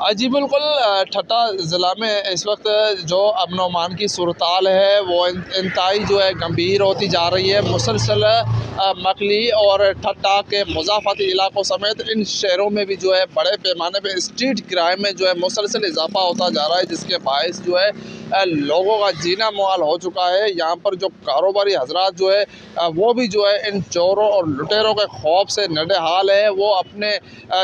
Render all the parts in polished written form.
जी बिल्कुल, ठट्टा ज़िला में इस वक्त जो अमन-ओ-अमान की सूरत-हाल है वो इंतहाई जो है गंभीर होती जा रही है। मुसलसल मकली और ठट्टा के मुज़ाफ़ाती इलाकों समेत इन शहरों में भी जो है बड़े पैमाने पे स्ट्रीट क्राइम में जो है मुसलसल इज़ाफ़ा होता जा रहा है, जिसके बाइस जो है लोगों का जीना मुहाल हो चुका है। यहाँ पर जो कारोबारी हज़रात जो है वो भी जो है इन चोरों और लुटेरों के खौफ से नढेहाल है। वो अपने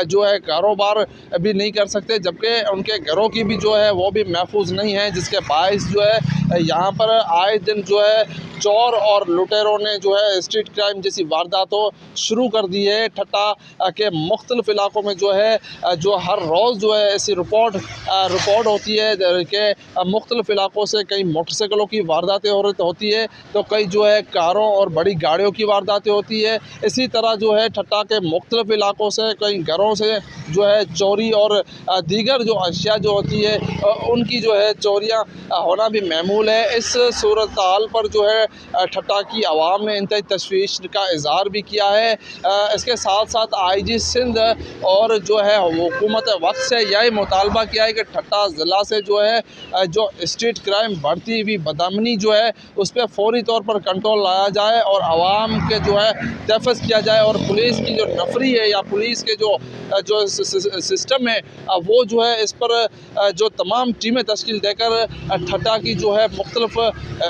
जो है कारोबार भी नहीं कर सकते, जबकि उनके घरों की भी जो है वो भी महफूज नहीं है, जिसके बाइस जो है यहाँ पर आए दिन जो है चोर और लुटेरों ने जो है स्ट्रीट क्राइम जैसी वारदातों शुरू कर दी है। ठट्टा के मुख्तलिफ इलाकों में जो है जो हर रोज़ जो है ऐसी रिपोर्ट होती है कि मुख्तलिफ इलाकों से कई मोटरसाइकिलों की वारदातें होती है, तो कई जो है कारों और बड़ी गाड़ियों की वारदातें होती है। इसी तरह जो है ठट्टा के मुख्तलिफ इलाकों से कई घरों से जो है चोरी और दीगर जो अशिया जो होती है उनकी जो है चोरियाँ होना भी मामूल है। इस सूरत हाल पर जो है ठट्टा की आवाम ने इंतहाई तशवीश का इज़हार भी किया है। इसके साथ साथ IG सिंध और जो है हुकूमत वक्त से यही मुतालबा किया है कि ठट्टा ज़िला से जो है जो स्ट्रीट क्राइम बढ़ती हुई बदअमनी जो है उस पर फ़ौरी तौर पर कंट्रोल लाया जाए और आवाम के जो है तहफ़्फ़ुज़ किया जाए, और पुलिस की जो नफरी है या पुलिस के जो सिस्टम है वो जो है इस पर जो तमाम टीमें तश्कील देकर ठट्टा की जो है मुख्तलिफ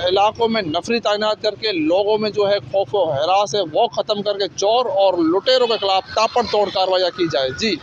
इलाकों में नफरी तैनात करके लोगों में जो है खौफ व हरास है वो ख़त्म करके चोर और लुटेरों के ख़िलाफ़ ताबड़तोड़ कार्रवाइयाँ की जाए। जी।